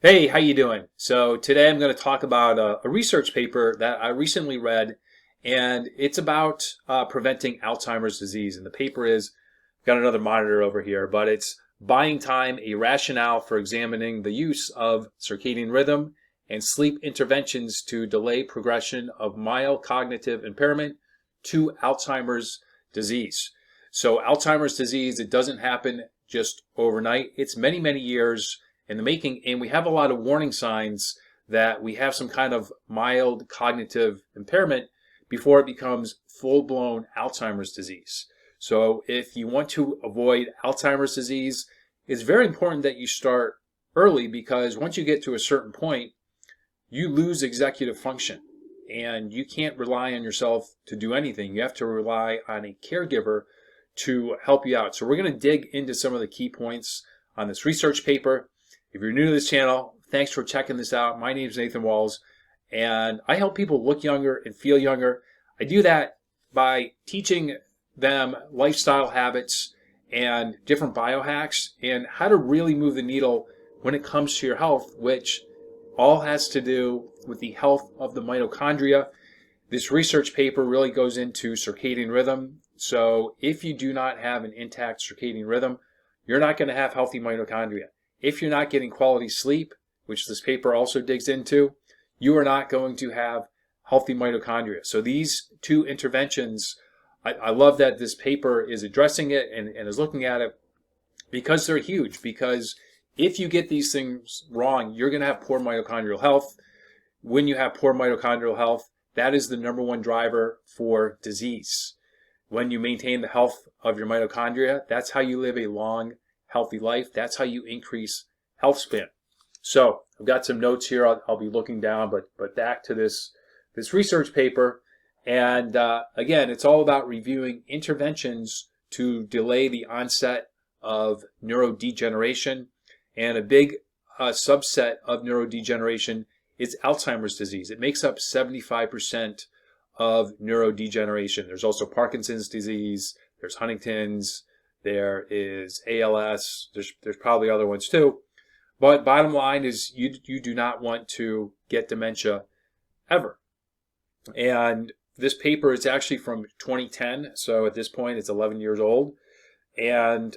Hey, how you doing? So today I'm going to talk about a research paper that I recently read, and it's about preventing Alzheimer's disease. And the paper is, got another monitor over here, but it's Buying Time, a Rationale for Examining the Use of Circadian Rhythm and Sleep Interventions to Delay Progression of Mild Cognitive Impairment to Alzheimer's Disease. So Alzheimer's disease, it doesn't happen just overnight. It's many, many years in the making, and we have a lot of warning signs that we have some kind of mild cognitive impairment before it becomes full-blown Alzheimer's disease. So if you want to avoid Alzheimer's disease, it's very important that you start early, because once you get to a certain point, you lose executive function and you can't rely on yourself to do anything. You have to rely on a caregiver to help you out. So we're going to dig into some of the key points on this research paper. If you're new to this channel, thanks for checking this out. My name is Nathan Walz, and I help people look younger and feel younger. I do that by teaching them lifestyle habits and different biohacks and how to really move the needle when it comes to your health, which all has to do with the health of the mitochondria. This research paper really goes into circadian rhythm. So if you do not have an intact circadian rhythm, you're not going to have healthy mitochondria. If you're not getting quality sleep, which this paper also digs into, you are not going to have healthy mitochondria. So these two interventions, I love that this paper is addressing it and is looking at it, because they're huge. Because if you get these things wrong, you're going to have poor mitochondrial health. When you have poor mitochondrial health, that is the number one driver for disease. When you maintain the health of your mitochondria, that's how you live a long, healthy life. That's how you increase health span. So I've got some notes here I'll be looking down, but back to this research paper. And again, it's all about reviewing interventions to delay the onset of neurodegeneration. And a big subset of neurodegeneration is Alzheimer's disease. It makes up 75% of neurodegeneration. There's also Parkinson's disease, there's Huntington's, there is ALS, there's probably other ones too. But bottom line is you do not want to get dementia ever. And this paper is actually from 2010, so at this point it's 11 years old. And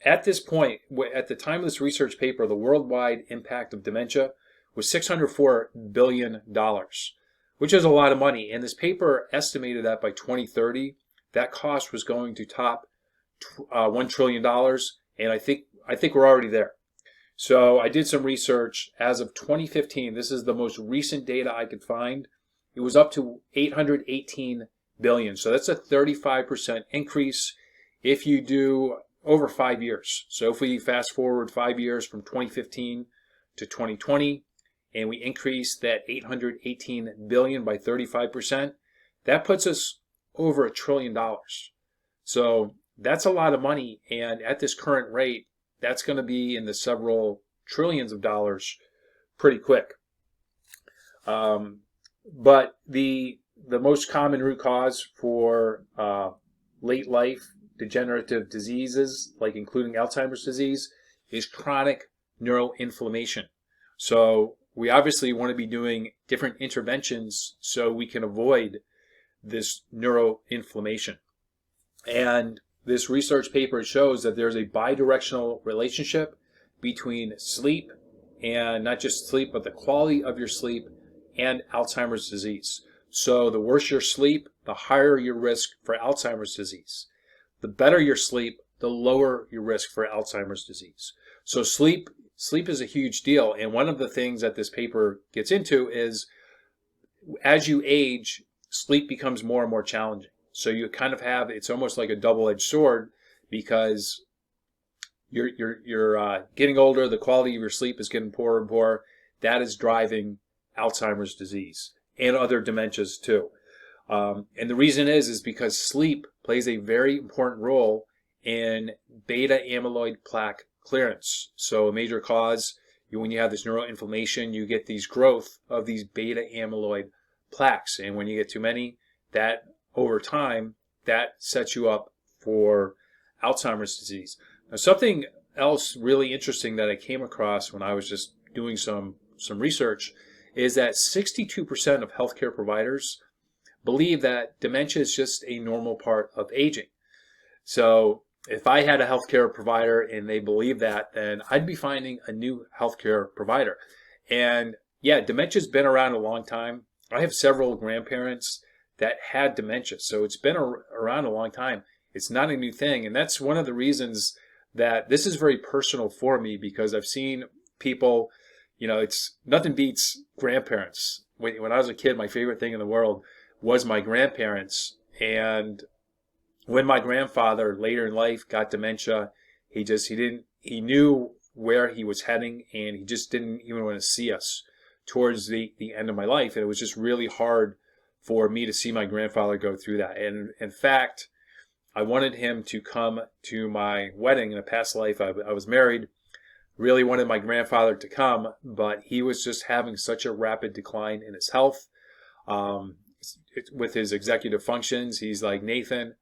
at this point, at the time of this research paper, the worldwide impact of dementia was $604 billion, which is a lot of money. And this paper estimated that by 2030, that cost was going to top $1 trillion, and I think we're already there. So I did some research. As of 2015, this is the most recent data I could find, it was up to 818 billion. So that's a 35% increase if you do over 5 years. So if we fast forward 5 years from 2015 to 2020, and we increase that 818 billion by 35%, that puts us over $1 trillion. So that's a lot of money, and at this current rate, that's going to be in the several trillions of dollars pretty quick. But the most common root cause for late life degenerative diseases, like including Alzheimer's disease, is chronic neuroinflammation. So we obviously want to be doing different interventions so we can avoid this neuroinflammation. And this research paper shows that there's a bidirectional relationship between sleep, and not just sleep, but the quality of your sleep, and Alzheimer's disease. So the worse your sleep, the higher your risk for Alzheimer's disease. The better your sleep, the lower your risk for Alzheimer's disease. So sleep is a huge deal. And one of the things that this paper gets into is, as you age, sleep becomes more and more challenging. So you kind of have, it's almost like a double-edged sword, because you're getting older, the quality of your sleep is getting poorer and poorer. That is driving Alzheimer's disease and other dementias too. And the reason is because sleep plays a very important role in beta amyloid plaque clearance. So a major cause, when you have this neuroinflammation, you get these growth of these beta amyloid plaques. And when you get too many, that over time, that sets you up for Alzheimer's disease. Now, something else really interesting that I came across when I was just doing some research, is that 62% of healthcare providers believe that dementia is just a normal part of aging. So if I had a healthcare provider and they believe that, then I'd be finding a new healthcare provider. And yeah, dementia's been around a long time. I have several grandparents that had dementia, so it's been around a long time. It's not a new thing, and that's one of the reasons that this is very personal for me, because I've seen people, it's nothing beats grandparents. When I was a kid, my favorite thing in the world was my grandparents, and when my grandfather later in life got dementia, he knew where he was heading, and he just didn't even want to see us towards the end of my life. And it was just really hard for me to see my grandfather go through that. And in fact, I wanted him to come to my wedding. In a past life, I was married, really wanted my grandfather to come, but he was just having such a rapid decline in his health. With his executive functions, he's like, "Nathan,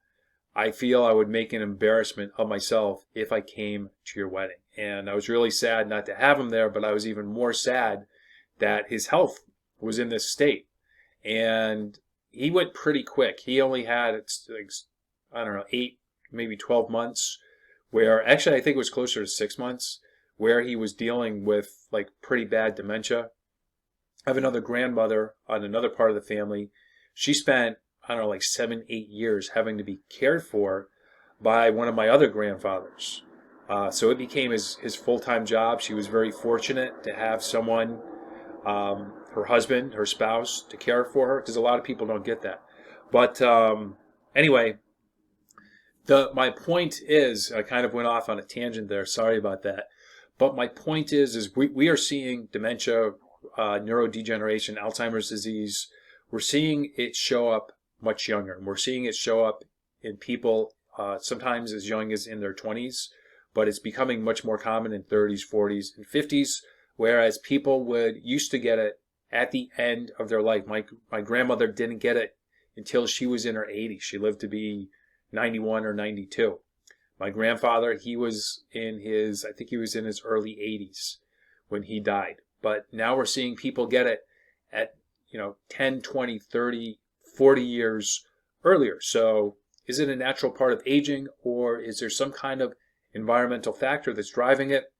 I feel I would make an embarrassment of myself if I came to your wedding." And I was really sad not to have him there, but I was even more sad that his health was in this state. And he went pretty quick. He only had, like, I don't know, 8, maybe 12 months, where actually I think it was closer to 6 months, where he was dealing with like pretty bad dementia. I have another grandmother on another part of the family. She spent, I don't know, like 7, 8 years having to be cared for by one of my other grandfathers. So it became his full-time job. She was very fortunate to have someone, her husband, her spouse, to care for her, because a lot of people don't get that. But anyway, my point is, I kind of went off on a tangent there. Sorry about that. But my point is we are seeing dementia, neurodegeneration, Alzheimer's disease. We're seeing it show up much younger. And we're seeing it show up in people sometimes as young as in their 20s, but it's becoming much more common in 30s, 40s, and 50s, whereas people used to get it at the end of their life. My grandmother didn't get it until she was in her 80s. She lived to be 91 or 92. My grandfather, he was in his early 80s when he died. But now we're seeing people get it at 10, 20, 30, 40 years earlier. So is it a natural part of aging, or is there some kind of environmental factor that's driving it?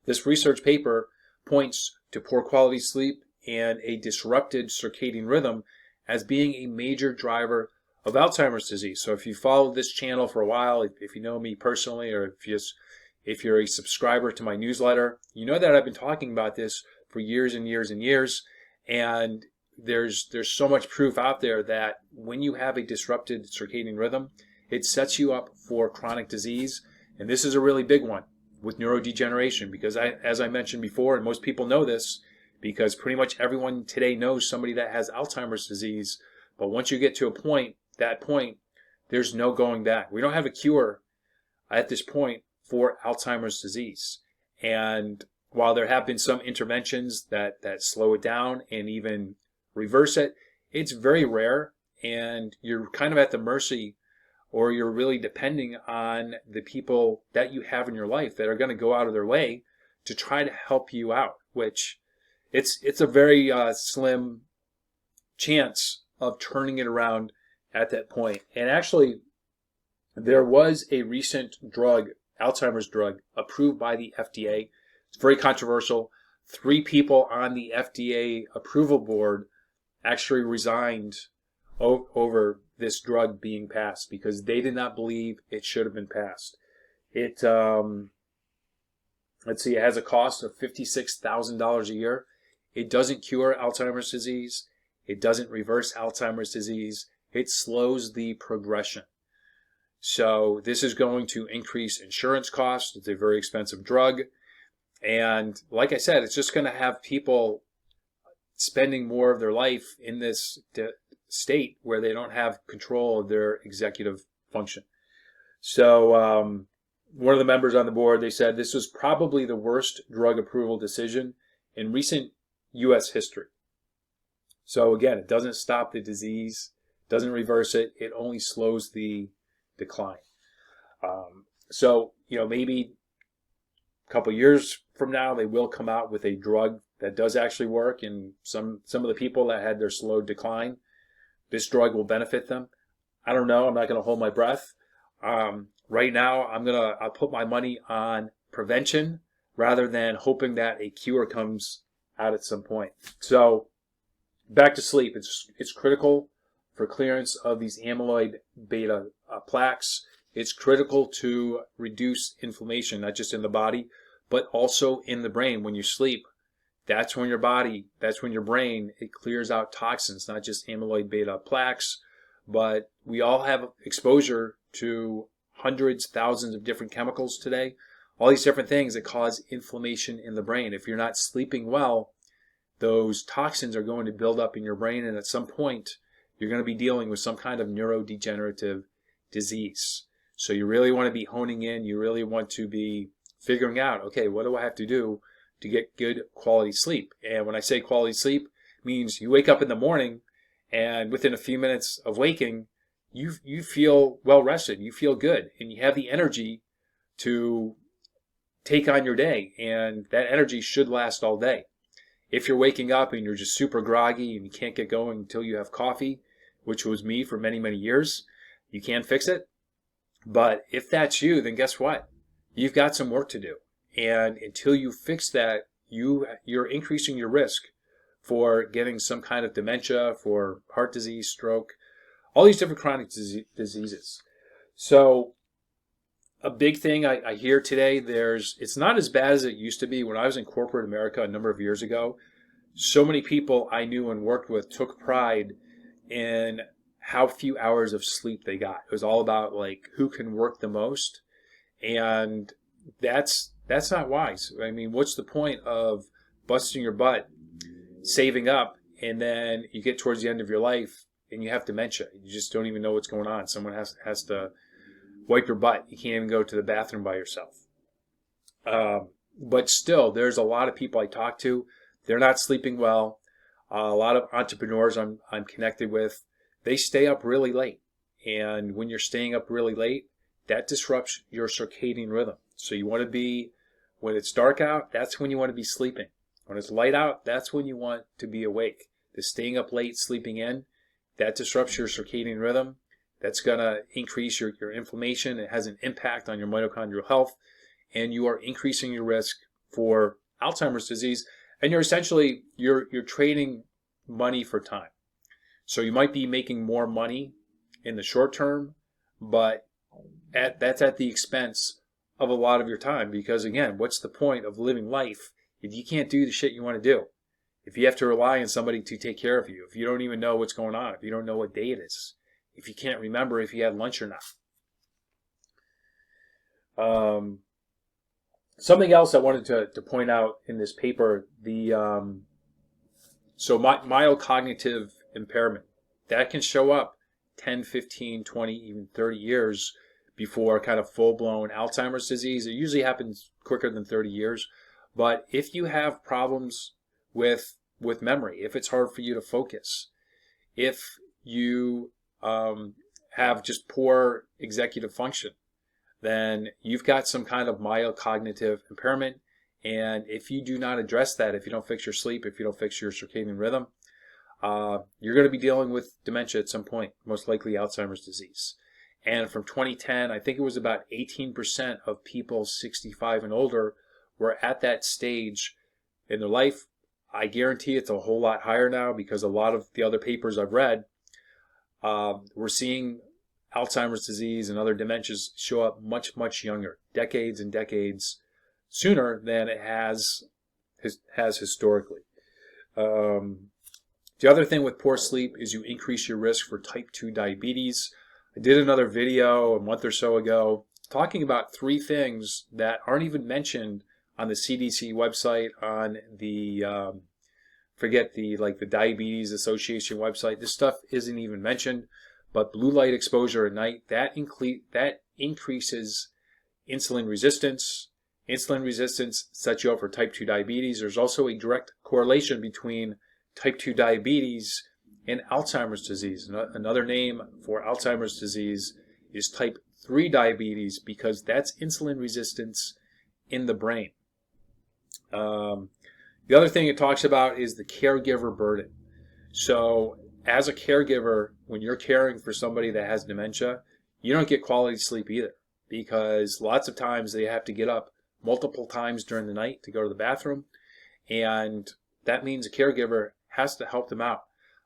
This research paper points to poor quality sleep and a disrupted circadian rhythm as being a major driver of Alzheimer's disease. So if you followed this channel for a while, if you know me personally, or if you're a subscriber to my newsletter, you know that I've been talking about this for years and years and years. And there's so much proof out there that when you have a disrupted circadian rhythm, it sets you up for chronic disease. And this is a really big one with neurodegeneration, because as I mentioned before, and most people know this, because pretty much everyone today knows somebody that has Alzheimer's disease. But once you get to that point, there's no going back. We don't have a cure at this point for Alzheimer's disease. And while there have been some interventions that slow it down and even reverse it, it's very rare, and you're kind of at the mercy, or you're really depending on the people that you have in your life that are going to go out of their way to try to help you out, which it's a very slim chance of turning it around at that point. And actually, there was a recent drug, Alzheimer's drug, approved by the FDA. It's very controversial. 3 people on the FDA approval board actually resigned over this drug being passed because they did not believe it should have been passed. It, let's see, it has a cost of $56,000 a year. It doesn't cure Alzheimer's disease. It doesn't reverse Alzheimer's disease. It slows the progression. So this is going to increase insurance costs. It's a very expensive drug. And like I said, it's just going to have people spending more of their life in this state where they don't have control of their executive function. So one of the members on the board, they said this was probably the worst drug approval decision in recent U.S. history. So again, it doesn't stop the disease, doesn't reverse it, it only slows the decline. So maybe A couple years from now, they will come out with a drug that does actually work, and some of the people that had their slow decline, this drug will benefit them. I don't know. I'm not going to hold my breath. Right now, I'll put my money on prevention rather than hoping that a cure comes out at some point. So back to sleep. It's critical for clearance of these amyloid beta plaques. It's critical to reduce inflammation, not just in the body, but also in the brain. When you sleep, that's when your brain, it clears out toxins, not just amyloid beta plaques, but we all have exposure to hundreds, thousands of different chemicals today. All these different things that cause inflammation in the brain. If you're not sleeping well, those toxins are going to build up in your brain, and at some point, you're going to be dealing with some kind of neurodegenerative disease. So you really want to be honing in. You really want to be figuring out, okay, what do I have to do to get good quality sleep? And when I say quality sleep, it means you wake up in the morning, and within a few minutes of waking, you feel well rested. You feel good, and you have the energy to take on your day, and that energy should last all day. If you're waking up and you're just super groggy and you can't get going until you have coffee, which was me for many, many years, you can fix it. But if that's you, then guess what? You've got some work to do. And until you fix that, you're increasing your risk for getting some kind of dementia, for heart disease, stroke, all these different chronic diseases. So a big thing I hear today, it's not as bad as it used to be. When I was in corporate America a number of years ago, so many people I knew and worked with took pride in how few hours of sleep they got. It was all about like who can work the most, and that's not wise. I mean, what's the point of busting your butt, saving up, and then you get towards the end of your life and you have dementia? You just don't even know what's going on. Someone has to wipe your butt. You can't even go to the bathroom by yourself. But still, there's a lot of people I talk to. They're not sleeping well. A lot of entrepreneurs I'm connected with, they stay up really late. And when you're staying up really late, that disrupts your circadian rhythm. So you want to be, when it's dark out, that's when you want to be sleeping. When it's light out, that's when you want to be awake. The staying up late, sleeping in, that disrupts your circadian rhythm. That's going to increase your inflammation. It has an impact on your mitochondrial health, and you are increasing your risk for Alzheimer's disease. And you're essentially, you're trading money for time. So you might be making more money in the short term, but that's at the expense of a lot of your time. Because again, what's the point of living life if you can't do the shit you want to do? If you have to rely on somebody to take care of you, if you don't even know what's going on, if you don't know what day it is, if you can't remember if you had lunch or not. Something else I wanted to point out in this paper, so mild cognitive impairment, that can show up 10, 15, 20, even 30 years before kind of full-blown Alzheimer's disease. It usually happens quicker than 30 years. But if you have problems with memory, if it's hard for you to focus, if you have just poor executive function, then you've got some kind of mild cognitive impairment. And if you do not address that, if you don't fix your sleep, if you don't fix your circadian rhythm, you're going to be dealing with dementia at some point, most likely Alzheimer's disease. And from 2010, I think it was about 18% of people 65 and older were at that stage in their life. I guarantee it's a whole lot higher now, because a lot of the other papers I've read, we're seeing Alzheimer's disease and other dementias show up much, much younger, decades and decades sooner than it has historically. The other thing with poor sleep is you increase your risk for type 2 diabetes. I did another video a month or so ago talking about 3 things that aren't even mentioned on the CDC website, on the the Diabetes Association website. This stuff isn't even mentioned. But blue light exposure at night, that increases insulin resistance. Insulin resistance sets you up for type 2 diabetes. There's also a direct correlation between type 2 diabetes and Alzheimer's disease. Another name for Alzheimer's disease is type 3 diabetes, because that's insulin resistance in the brain. The other thing it talks about is the caregiver burden. So as a caregiver, when you're caring for somebody that has dementia, you don't get quality sleep either, because lots of times they have to get up multiple times during the night to go to the bathroom, and that means a caregiver has to help them out.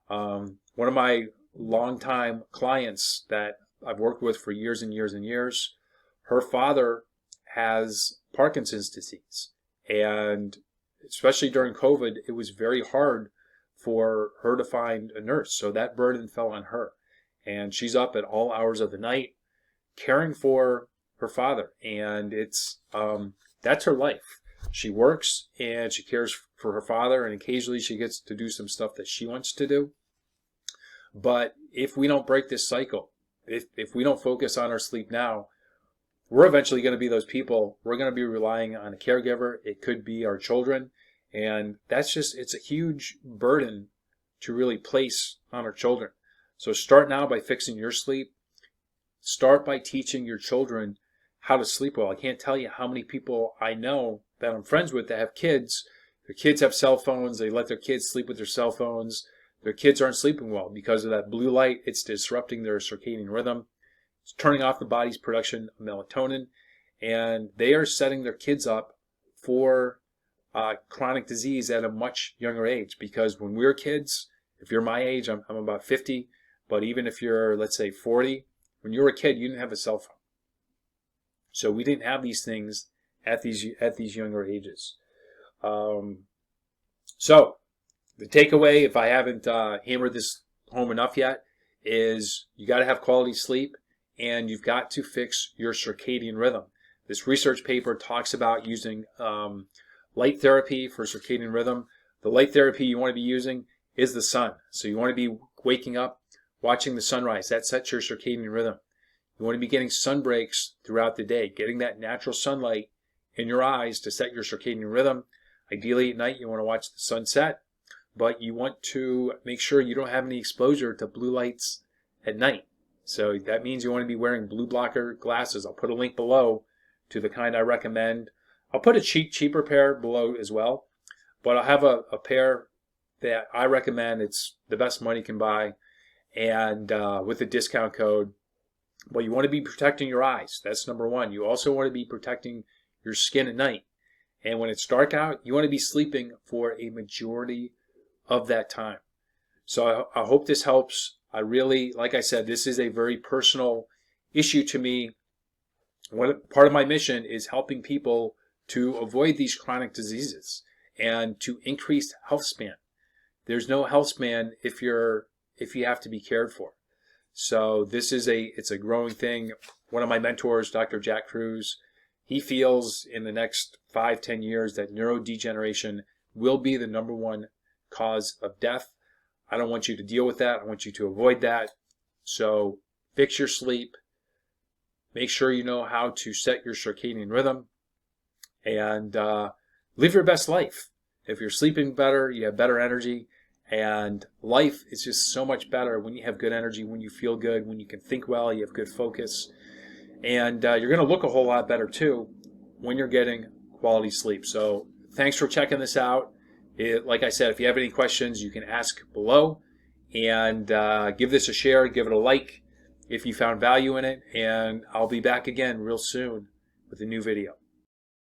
One of my longtime clients that I've worked with for years and years and years, her father has Parkinson's disease, and especially during COVID, it was very hard for her to find a nurse. So that burden fell on her. And she's up at all hours of the night caring for her father. And it's that's her life. She works and she cares for her father, and occasionally she gets to do some stuff that she wants to do. But if we don't break this cycle, if we don't focus on our sleep now, we're eventually going to be those people. We're going to be relying on a caregiver. It could be our children. And that's it's a huge burden to really place on our children. So start now by fixing your sleep. Start by teaching your children how to sleep well. I can't tell you how many people I know that I'm friends with that have kids. Their kids have cell phones. They let their kids sleep with their cell phones. Their kids aren't sleeping well because of that blue light. It's disrupting their circadian rhythm. It's turning off the body's production of melatonin, and they are setting their kids up for chronic disease at a much younger age. Because when we were kids, if you're my age, I'm about 50, but even if you're, let's say, 40, when you were a kid, you didn't have a cell phone. So we didn't have these things at these younger ages. So the takeaway, if I haven't hammered this home enough yet, is you got to have quality sleep, and you've got to fix your circadian rhythm. This research paper talks about using light therapy for circadian rhythm. The light therapy you want to be using is the sun. So you want to be waking up, watching the sunrise. That sets your circadian rhythm. You want to be getting sun breaks throughout the day, getting that natural sunlight in your eyes to set your circadian rhythm. Ideally at night you want to watch the sunset, but you want to make sure you don't have any exposure to blue lights at night. So that means you want to be wearing blue blocker glasses. I'll put a link below to the kind I recommend. I'll put a cheaper pair below as well, but I'll have a pair that I recommend. It's the best money can buy, and with a discount code. But you want to be protecting your eyes. That's number one. You also want to be protecting your skin at night. And when it's dark out, you want to be sleeping for a majority of that time. So I hope this helps. I really, like I said, this is a very personal issue to me. Part of my mission is helping people to avoid these chronic diseases and to increase health span. There's no health span if you have to be cared for. So this is it's a growing thing. One of my mentors, Dr. Jack Cruz, he feels in the next 5-10 years that neurodegeneration will be the number one cause of death. I don't want you to deal with that. I want you to avoid that. So fix your sleep. Make sure you know how to set your circadian rhythm, and live your best life. If you're sleeping better, you have better energy. And life is just so much better when you have good energy, when you feel good, when you can think well, you have good focus. And you're going to look a whole lot better too when you're getting quality sleep. So thanks for checking this out. Like I said, if you have any questions, you can ask below, and give this a share, give it a like if you found value in it. And I'll be back again real soon with a new video.